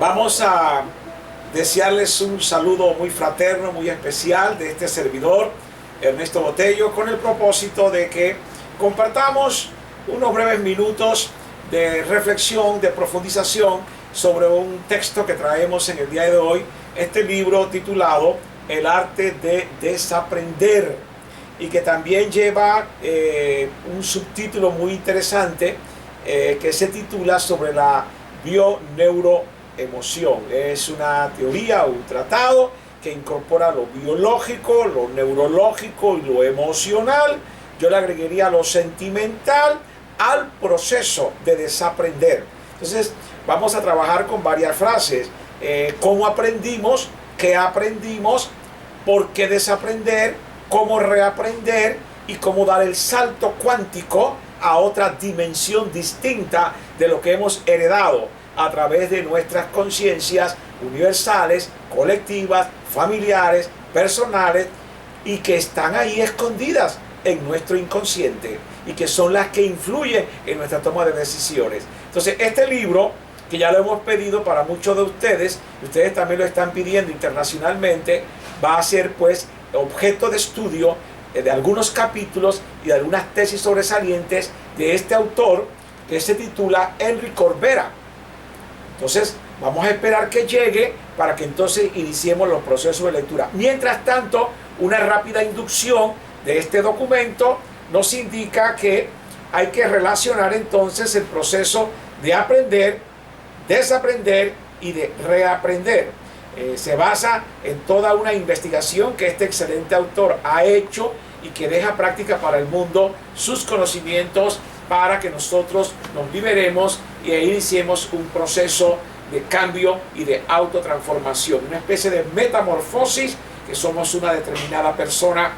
Vamos a desearles un saludo muy fraterno, muy especial de este servidor, Ernesto Botello, con el propósito de que compartamos unos breves minutos de reflexión, de profundización sobre un texto que traemos en el día de hoy, este libro titulado El arte de desaprender, y que también lleva un subtítulo muy interesante que se titula sobre la bioneuroemoción. Es una teoría, un tratado que incorpora lo biológico, lo neurológico y lo emocional. Yo le agregaría lo sentimental al proceso de desaprender. Entonces vamos a trabajar con varias frases. ¿Cómo aprendimos? ¿Qué aprendimos? ¿Por qué desaprender? ¿Cómo reaprender? Y cómo dar el salto cuántico a otra dimensión distinta de lo que hemos heredado a través de nuestras conciencias universales, colectivas, familiares, personales, y que están ahí escondidas en nuestro inconsciente y que son las que influyen en nuestra toma de decisiones. Entonces, este libro, que ya lo hemos pedido para muchos de ustedes, y ustedes también lo están pidiendo internacionalmente, va a ser pues objeto de estudio de algunos capítulos y de algunas tesis sobresalientes de este autor, que se titula Henry Corbera. Entonces vamos a esperar que llegue para que entonces iniciemos los procesos de lectura. Mientras tanto, una rápida inducción de este documento nos indica que hay que relacionar entonces el proceso de aprender, desaprender y de reaprender. Se basa en toda una investigación que este excelente autor ha hecho y que deja práctica para el mundo sus conocimientos para que nosotros nos liberemos y iniciemos un proceso de cambio y de autotransformación, una especie de metamorfosis, que somos una determinada persona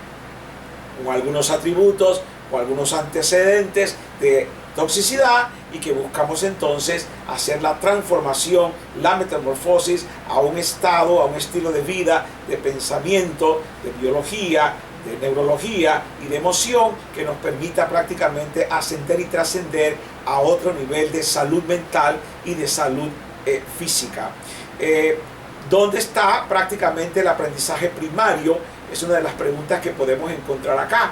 con algunos atributos o algunos antecedentes de toxicidad, y que buscamos entonces hacer la transformación, la metamorfosis a un estado, a un estilo de vida, de pensamiento, de biología, de neurología y de emoción, que nos permita prácticamente ascender y trascender a otro nivel de salud mental y de salud física. ¿Dónde está prácticamente el aprendizaje primario? Es una de las preguntas que podemos encontrar acá.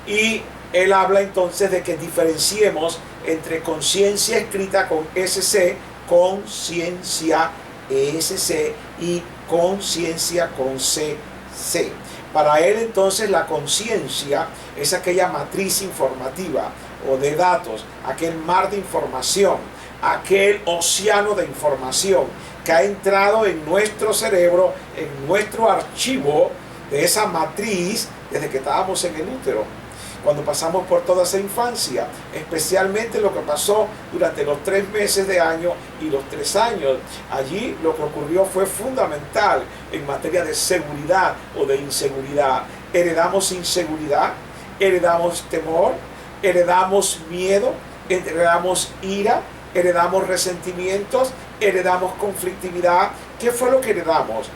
Y él habla entonces de que diferenciemos entre conciencia escrita con SC, conciencia ESC, y conciencia con CC. Para él entonces la conciencia es aquella matriz informativa o de datos, aquel mar de información, aquel océano de información que ha entrado en nuestro cerebro, en nuestro archivo de esa matriz desde que estábamos en el útero, cuando pasamos por toda esa infancia, especialmente lo que pasó durante los 3 meses de año y los 3 años. Allí lo que ocurrió fue fundamental en materia de seguridad o de inseguridad. Heredamos inseguridad, heredamos temor, heredamos miedo, heredamos ira, heredamos resentimientos, heredamos conflictividad. ¿Qué fue lo que heredamos?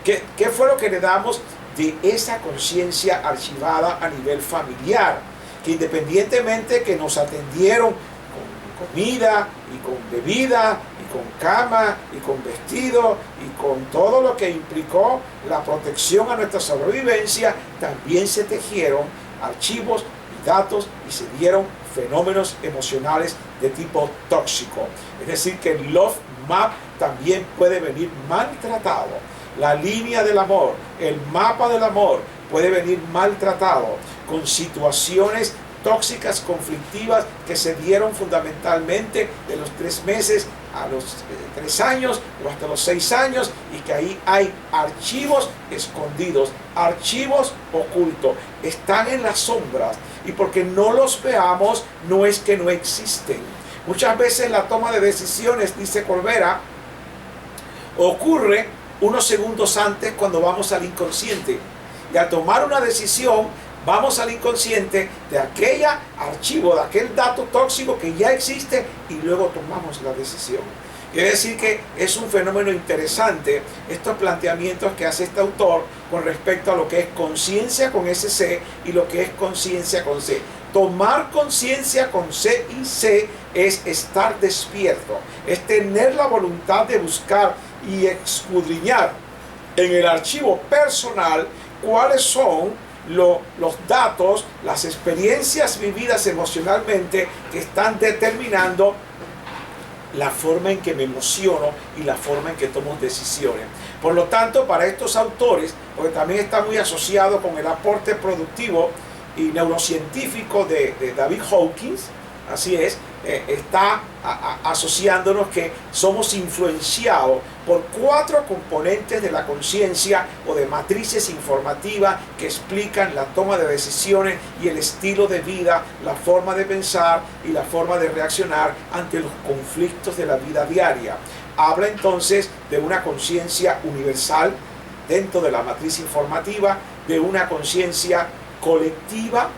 ¿Qué fue lo que heredamos de esa conciencia archivada a nivel familiar? Que independientemente que nos atendieron con comida y con bebida y con cama y con vestido y con todo lo que implicó la protección a nuestra sobrevivencia, también se tejieron archivos y datos y se dieron fenómenos emocionales de tipo tóxico. Es decir, que el Love Map también puede venir maltratado. La línea del amor, el mapa del amor puede venir maltratado con situaciones tóxicas, conflictivas, que se dieron fundamentalmente de los 3 meses a los 3 años o hasta los 6 años, y que ahí hay archivos escondidos, archivos ocultos, están en las sombras, y porque no los veamos no es que no existen. Muchas veces la toma de decisiones, dice Corbera, ocurre unos segundos antes cuando vamos al inconsciente, y al tomar una decisión vamos al inconsciente de aquel archivo, de aquel dato tóxico que ya existe, y luego tomamos la decisión. Quiere decir que es un fenómeno interesante estos planteamientos que hace este autor con respecto a lo que es conciencia con SC y lo que es conciencia con C. Tomar conciencia con C y C es estar despierto, es tener la voluntad de buscar y escudriñar en el archivo personal cuáles son los datos, las experiencias vividas emocionalmente que están determinando la forma en que me emociono y la forma en que tomo decisiones. Por lo tanto, para estos autores, porque también está muy asociado con el aporte productivo y neurocientífico de David Hawkins, así es, está asociándonos que somos influenciados por 4 componentes de la conciencia o de matrices informativas que explican la toma de decisiones y el estilo de vida, la forma de pensar y la forma de reaccionar ante los conflictos de la vida diaria. Habla entonces de una conciencia universal dentro de la matriz informativa, de una conciencia colectiva,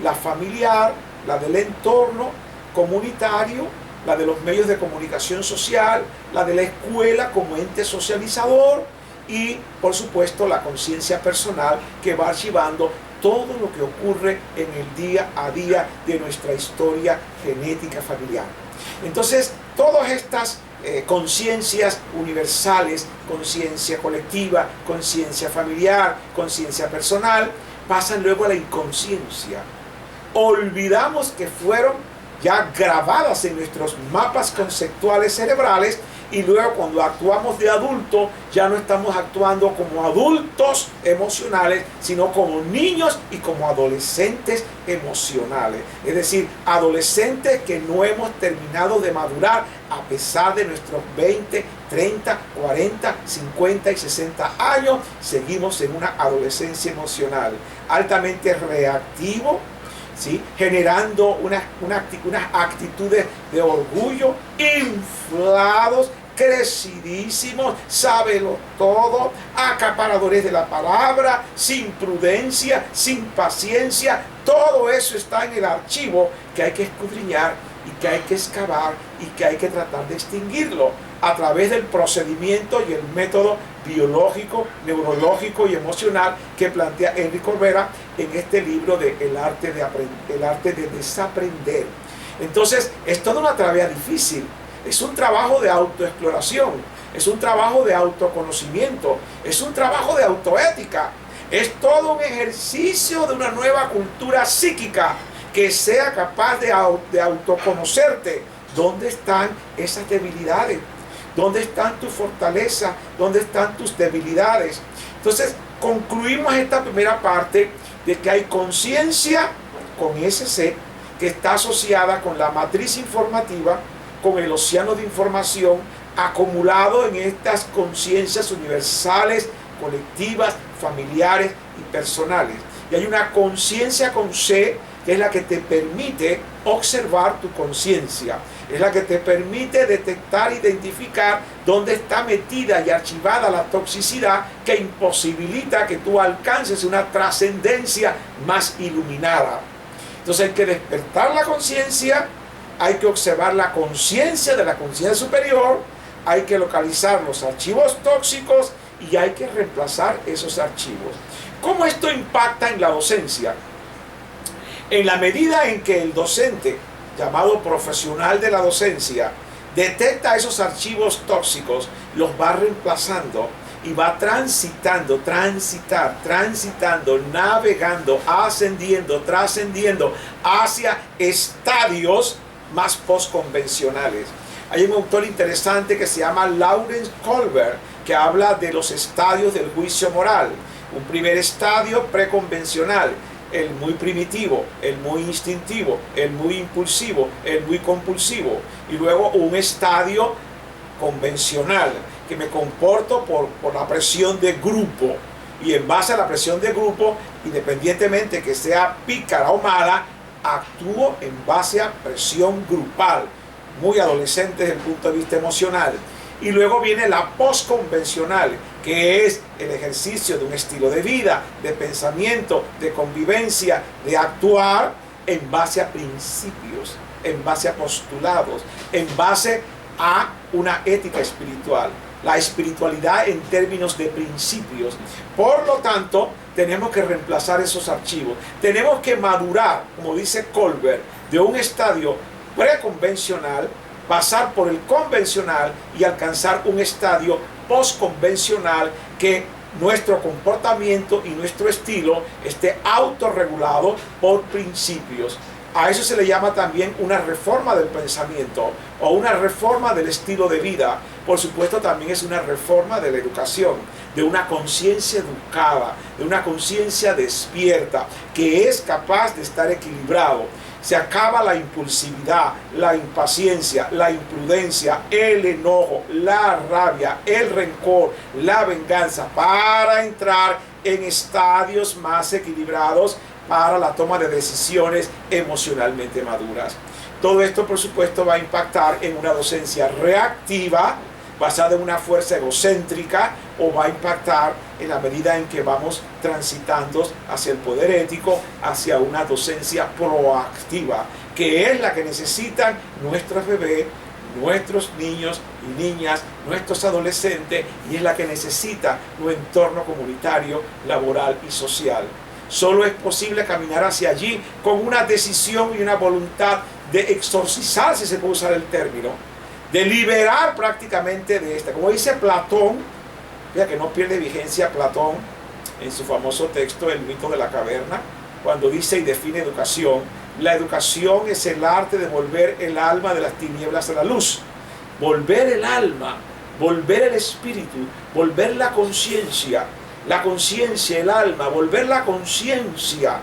la familiar, la del entorno comunitario, la de los medios de comunicación social, la de la escuela como ente socializador y, por supuesto, la conciencia personal que va archivando todo lo que ocurre en el día a día de nuestra historia genética familiar. Entonces, todas estas conciencias universales, conciencia colectiva, conciencia familiar, conciencia personal, pasan luego a la inconsciencia. Olvidamos que fueron ya grabadas en nuestros mapas conceptuales cerebrales y luego cuando actuamos de adulto ya no estamos actuando como adultos emocionales, sino como niños y como adolescentes emocionales. Es decir, adolescentes que no hemos terminado de madurar a pesar de nuestros 20, 30, 40, 50 y 60 años, seguimos en una adolescencia emocional altamente reactivo, ¿sí? Generando unas actitudes de orgullo, inflados, crecidísimos, sábelo todo, acaparadores de la palabra, sin prudencia, sin paciencia. Todo eso está en el archivo que hay que escudriñar y que hay que excavar y que hay que tratar de extinguirlo a través del procedimiento y el método biológico, neurológico y emocional que plantea Henry Corbera en este libro de El arte de desaprender. Entonces, es toda una tarea difícil, es un trabajo de autoexploración, es un trabajo de autoconocimiento, es un trabajo de autoética, es todo un ejercicio de una nueva cultura psíquica que sea capaz de autoconocerte. ¿Dónde están esas debilidades? ¿Dónde están tus fortalezas? ¿Dónde están tus debilidades? Entonces, concluimos esta primera parte de que hay conciencia con ese C que está asociada con la matriz informativa, con el océano de información acumulado en estas conciencias universales, colectivas, familiares y personales. Y hay una conciencia con C que es la que te permite observar tu conciencia. Es la que te permite detectar, identificar dónde está metida y archivada la toxicidad que imposibilita que tú alcances una trascendencia más iluminada. Entonces hay que despertar la conciencia, hay que observar la conciencia de la conciencia superior, hay que localizar los archivos tóxicos y hay que reemplazar esos archivos. ¿Cómo esto impacta en la docencia? En la medida en que el docente, llamado profesional de la docencia, detecta esos archivos tóxicos, los va reemplazando y va transitando, navegando, ascendiendo, trascendiendo hacia estadios más postconvencionales. Hay un autor interesante que se llama Lawrence Kohlberg, que habla de los estadios del juicio moral. Un primer estadio preconvencional, el muy primitivo, el muy instintivo, el muy impulsivo, el muy compulsivo. Y luego un estadio convencional, que me comporto por la presión de grupo. Y en base a la presión de grupo, independientemente que sea pícara o mala, actúo en base a presión grupal. Muy adolescente desde el punto de vista emocional. Y luego viene la postconvencional, que es el ejercicio de un estilo de vida, de pensamiento, de convivencia, de actuar en base a principios, en base a postulados, en base a una ética espiritual. la espiritualidad en términos de principios. Por lo tanto, tenemos que reemplazar esos archivos. Tenemos que madurar, como dice Colbert, de un estadio preconvencional, pasar por el convencional y alcanzar un estadio postconvencional, que nuestro comportamiento y nuestro estilo esté autorregulado por principios. A eso se le llama también una reforma del pensamiento o una reforma del estilo de vida. Por supuesto, también es una reforma de la educación, de una conciencia educada, de una conciencia despierta, que es capaz de estar equilibrado. Se acaba la impulsividad, la impaciencia, la imprudencia, el enojo, la rabia, el rencor, la venganza, para entrar en estadios más equilibrados para la toma de decisiones emocionalmente maduras. Todo esto, por supuesto, va a impactar en una docencia reactiva, basada en una fuerza egocéntrica, o va a impactar en la medida en que vamos transitando hacia el poder ético, hacia una docencia proactiva, que es la que necesitan nuestros bebés, nuestros niños y niñas, nuestros adolescentes, y es la que necesita nuestro entorno comunitario, laboral y social. Solo es posible caminar hacia allí con una decisión y una voluntad de exorcizar, si se puede usar el término, de liberar prácticamente de esta. Como dice Platón, ya que no pierde vigencia Platón en su famoso texto El mito de la caverna, cuando dice y define educación: la educación es el arte de volver el alma de las tinieblas a la luz. Volver el alma, volver el espíritu, volver la conciencia, el alma, volver la conciencia,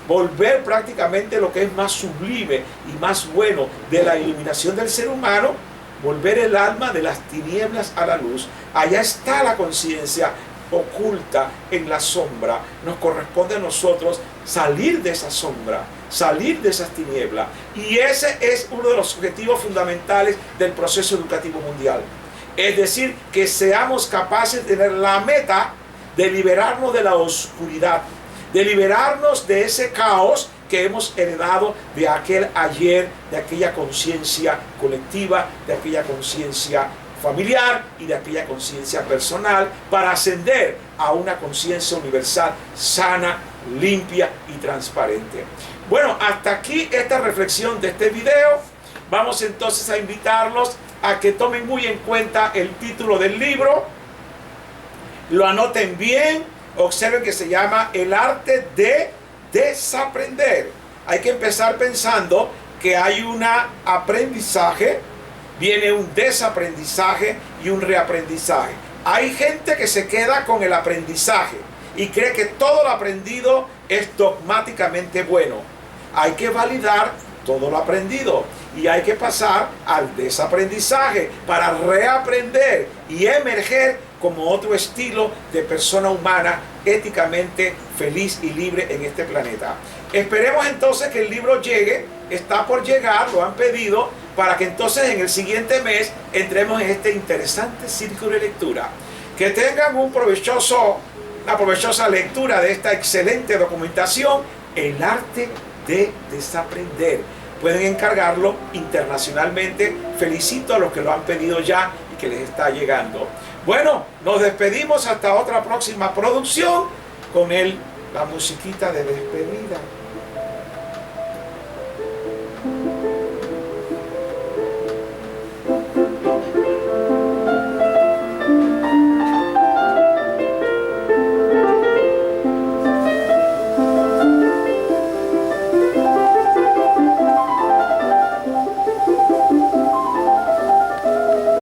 volver prácticamente lo que es más sublime y más bueno de la iluminación del ser humano, volver el alma de las tinieblas a la luz. Allá está la conciencia oculta en la sombra. Nos corresponde a nosotros salir de esa sombra, salir de esas tinieblas. Y ese es uno de los objetivos fundamentales del proceso educativo mundial. Es decir, que seamos capaces de tener la meta de liberarnos de la oscuridad, de liberarnos de ese caos que hemos heredado de aquel ayer, de aquella conciencia colectiva, de aquella conciencia familiar y de aquella conciencia personal, para ascender a una conciencia universal, sana, limpia y transparente. Bueno, hasta aquí esta reflexión de este video. Vamos entonces a invitarlos a que tomen muy en cuenta el título del libro, lo anoten bien, observen que se llama El arte de desaprender. Hay que empezar pensando que hay un aprendizaje, viene un desaprendizaje y un reaprendizaje. Hay gente que se queda con el aprendizaje y cree que todo lo aprendido es dogmáticamente bueno. Hay que validar todo lo aprendido y hay que pasar al desaprendizaje para reaprender y emerger como otro estilo de persona humana éticamente feliz y libre en este planeta. Esperemos entonces que el libro llegue, está por llegar, lo han pedido, para que entonces en el siguiente mes entremos en este interesante círculo de lectura. Que tengan una provechosa lectura de esta excelente documentación, El arte de desaprender. Pueden encargarlo internacionalmente. Felicito a los que lo han pedido ya y que les está llegando. Bueno, nos despedimos hasta otra próxima producción con la musiquita de despedida.